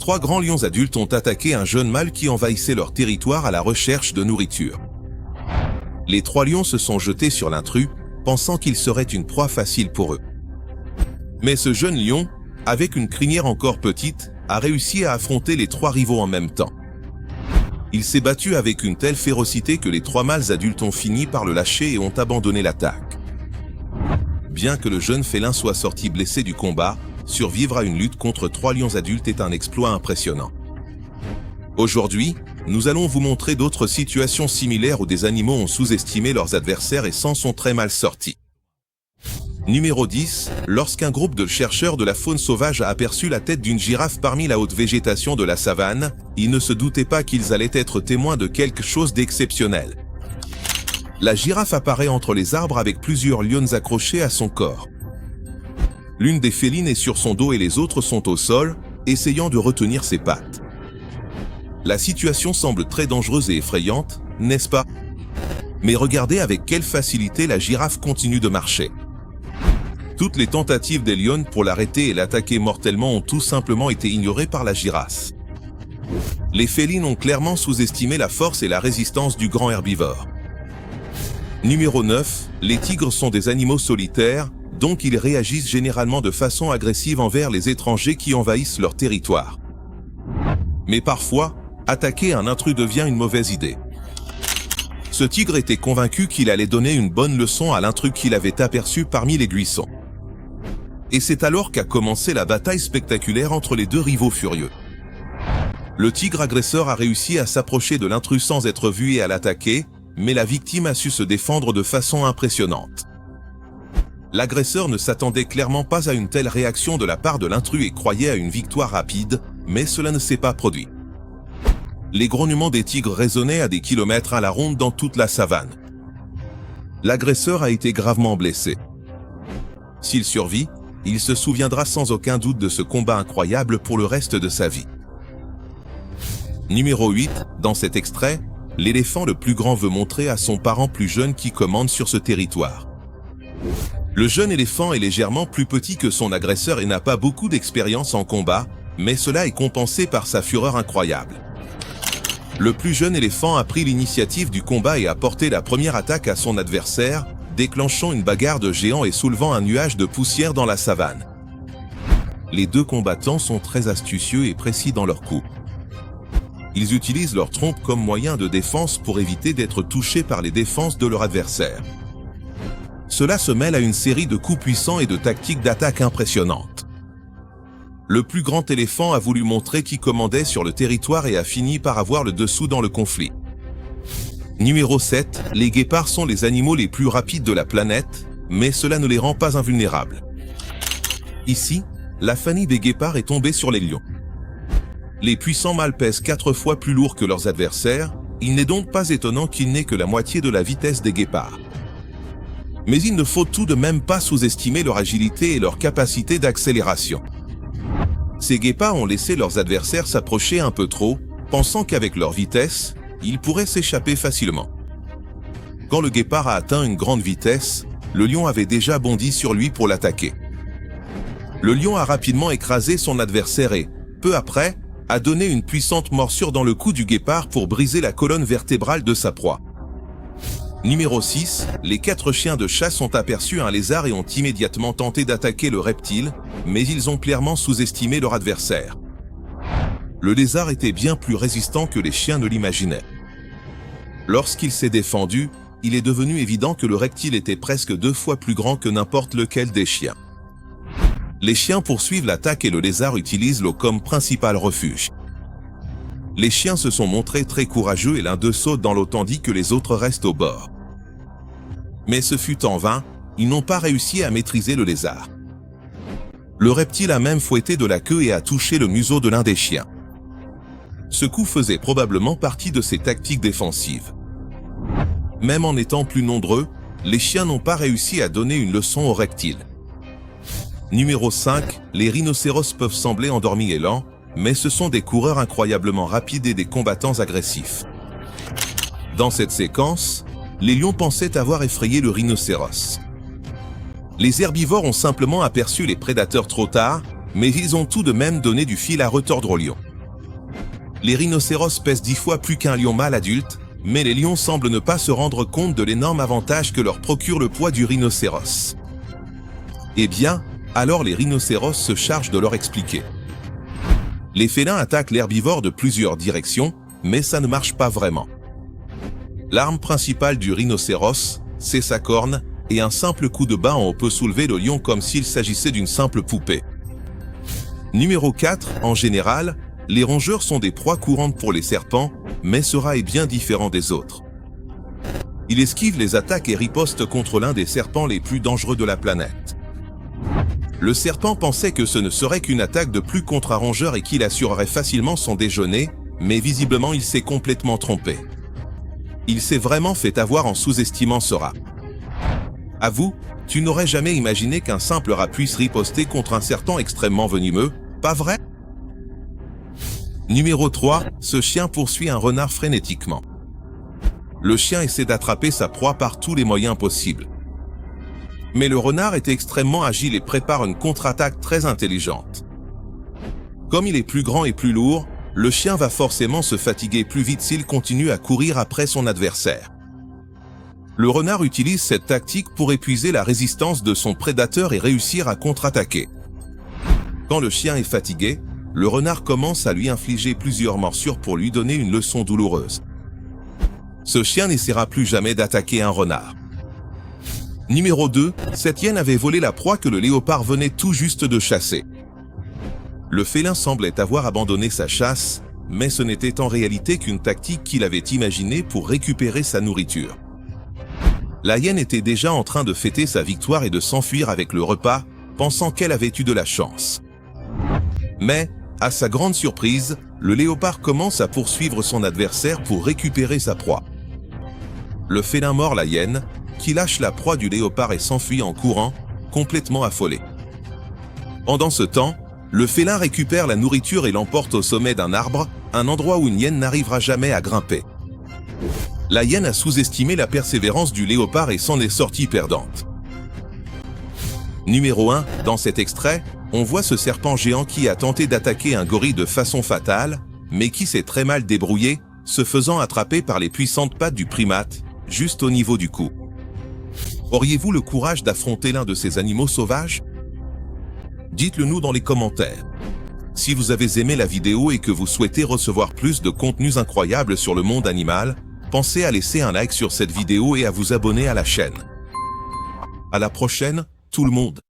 3 grands lions adultes ont attaqué un jeune mâle qui envahissait leur territoire à la recherche de nourriture. Les 3 lions se sont jetés sur l'intrus, pensant qu'il serait une proie facile pour eux. Mais ce jeune lion, avec une crinière encore petite, a réussi à affronter les 3 rivaux en même temps. Il s'est battu avec une telle férocité que les 3 mâles adultes ont fini par le lâcher et ont abandonné l'attaque. Bien que le jeune félin soit sorti blessé du combat, survivre à une lutte contre 3 lions adultes est un exploit impressionnant. Aujourd'hui, nous allons vous montrer d'autres situations similaires où des animaux ont sous-estimé leurs adversaires et s'en sont très mal sortis. Numéro 10. Lorsqu'un groupe de chercheurs de la faune sauvage a aperçu la tête d'une girafe parmi la haute végétation de la savane, ils ne se doutaient pas qu'ils allaient être témoins de quelque chose d'exceptionnel. La girafe apparaît entre les arbres avec plusieurs lionnes accrochées à son corps. L'une des félines est sur son dos et les autres sont au sol, essayant de retenir ses pattes. La situation semble très dangereuse et effrayante, n'est-ce pas? Mais regardez avec quelle facilité la girafe continue de marcher. Toutes les tentatives des lionnes pour l'arrêter et l'attaquer mortellement ont tout simplement été ignorées par la girafe. Les félines ont clairement sous-estimé la force et la résistance du grand herbivore. Numéro 9. Les tigres sont des animaux solitaires, donc ils réagissent généralement de façon agressive envers les étrangers qui envahissent leur territoire. Mais parfois, attaquer un intrus devient une mauvaise idée. Ce tigre était convaincu qu'il allait donner une bonne leçon à l'intrus qu'il avait aperçu parmi les buissons. Et c'est alors qu'a commencé la bataille spectaculaire entre les 2 rivaux furieux. Le tigre agresseur a réussi à s'approcher de l'intrus sans être vu et à l'attaquer, mais la victime a su se défendre de façon impressionnante. L'agresseur ne s'attendait clairement pas à une telle réaction de la part de l'intrus et croyait à une victoire rapide, mais cela ne s'est pas produit. Les grognements des tigres résonnaient à des kilomètres à la ronde dans toute la savane. L'agresseur a été gravement blessé. S'il survit, il se souviendra sans aucun doute de ce combat incroyable pour le reste de sa vie. Numéro 8. Dans cet extrait, l'éléphant le plus grand veut montrer à son parent plus jeune qui commande sur ce territoire. Le jeune éléphant est légèrement plus petit que son agresseur et n'a pas beaucoup d'expérience en combat, mais cela est compensé par sa fureur incroyable. Le plus jeune éléphant a pris l'initiative du combat et a porté la première attaque à son adversaire, déclenchant une bagarre de géants et soulevant un nuage de poussière dans la savane. Les 2 combattants sont très astucieux et précis dans leurs coups. Ils utilisent leur trompe comme moyen de défense pour éviter d'être touchés par les défenses de leur adversaire. Cela se mêle à une série de coups puissants et de tactiques d'attaque impressionnantes. Le plus grand éléphant a voulu montrer qui commandait sur le territoire et a fini par avoir le dessous dans le conflit. Numéro 7. Les guépards sont les animaux les plus rapides de la planète, mais cela ne les rend pas invulnérables. Ici, la famille des guépards est tombée sur les lions. Les puissants mâles pèsent 4 fois plus lourd que leurs adversaires, il n'est donc pas étonnant qu'ils n'aient que la moitié de la vitesse des guépards. Mais il ne faut tout de même pas sous-estimer leur agilité et leur capacité d'accélération. Ces guépards ont laissé leurs adversaires s'approcher un peu trop, pensant qu'avec leur vitesse, ils pourraient s'échapper facilement. Quand le guépard a atteint une grande vitesse, le lion avait déjà bondi sur lui pour l'attaquer. Le lion a rapidement écrasé son adversaire et, peu après, a donné une puissante morsure dans le cou du guépard pour briser la colonne vertébrale de sa proie. Numéro 6. Les 4 chiens de chasse ont aperçu un lézard et ont immédiatement tenté d'attaquer le reptile, mais ils ont clairement sous-estimé leur adversaire. Le lézard était bien plus résistant que les chiens ne l'imaginaient. Lorsqu'il s'est défendu, il est devenu évident que le reptile était presque 2 fois plus grand que n'importe lequel des chiens. Les chiens poursuivent l'attaque et le lézard utilise l'eau comme principal refuge. Les chiens se sont montrés très courageux et l'un d'eux saute dans l'eau tandis que les autres restent au bord. Mais ce fut en vain, ils n'ont pas réussi à maîtriser le lézard. Le reptile a même fouetté de la queue et a touché le museau de l'un des chiens. Ce coup faisait probablement partie de ses tactiques défensives. Même en étant plus nombreux, les chiens n'ont pas réussi à donner une leçon au reptile. Numéro 5. Les rhinocéros peuvent sembler endormis et lents, mais ce sont des coureurs incroyablement rapides et des combattants agressifs. Dans cette séquence, les lions pensaient avoir effrayé le rhinocéros. Les herbivores ont simplement aperçu les prédateurs trop tard, mais ils ont tout de même donné du fil à retordre aux lions. Les rhinocéros pèsent 10 fois plus qu'un lion mâle adulte, mais les lions semblent ne pas se rendre compte de l'énorme avantage que leur procure le poids du rhinocéros. Eh bien, alors les rhinocéros se chargent de leur expliquer. Les félins attaquent l'herbivore de plusieurs directions, mais ça ne marche pas vraiment. L'arme principale du rhinocéros, c'est sa corne, et un simple coup de bâton en haut peut soulever le lion comme s'il s'agissait d'une simple poupée. Numéro 4, en général, les rongeurs sont des proies courantes pour les serpents, mais ce rat est bien différent des autres. Il esquive les attaques et riposte contre l'un des serpents les plus dangereux de la planète. Le serpent pensait que ce ne serait qu'une attaque de plus contre un rongeur et qu'il assurerait facilement son déjeuner, mais visiblement il s'est complètement trompé. Il s'est vraiment fait avoir en sous-estimant ce rat. Avoue, tu n'aurais jamais imaginé qu'un simple rat puisse riposter contre un serpent extrêmement venimeux, pas vrai? Numéro 3, ce chien poursuit un renard frénétiquement. Le chien essaie d'attraper sa proie par tous les moyens possibles. Mais le renard est extrêmement agile et prépare une contre-attaque très intelligente. Comme il est plus grand et plus lourd, le chien va forcément se fatiguer plus vite s'il continue à courir après son adversaire. Le renard utilise cette tactique pour épuiser la résistance de son prédateur et réussir à contre-attaquer. Quand le chien est fatigué, le renard commence à lui infliger plusieurs morsures pour lui donner une leçon douloureuse. Ce chien n'essaiera plus jamais d'attaquer un renard. Numéro 2, cette hyène avait volé la proie que le léopard venait tout juste de chasser. Le félin semblait avoir abandonné sa chasse, mais ce n'était en réalité qu'une tactique qu'il avait imaginée pour récupérer sa nourriture. La hyène était déjà en train de fêter sa victoire et de s'enfuir avec le repas, pensant qu'elle avait eu de la chance. Mais, à sa grande surprise, le léopard commence à poursuivre son adversaire pour récupérer sa proie. Le félin mord la hyène, qui lâche la proie du léopard et s'enfuit en courant, complètement affolé. Pendant ce temps, le félin récupère la nourriture et l'emporte au sommet d'un arbre, un endroit où une hyène n'arrivera jamais à grimper. La hyène a sous-estimé la persévérance du léopard et s'en est sortie perdante. Numéro 1, dans cet extrait, on voit ce serpent géant qui a tenté d'attaquer un gorille de façon fatale, mais qui s'est très mal débrouillé, se faisant attraper par les puissantes pattes du primate, juste au niveau du cou. Auriez-vous le courage d'affronter l'un de ces animaux sauvages? Dites-le nous dans les commentaires. Si vous avez aimé la vidéo et que vous souhaitez recevoir plus de contenus incroyables sur le monde animal, pensez à laisser un like sur cette vidéo et à vous abonner à la chaîne. À la prochaine, tout le monde.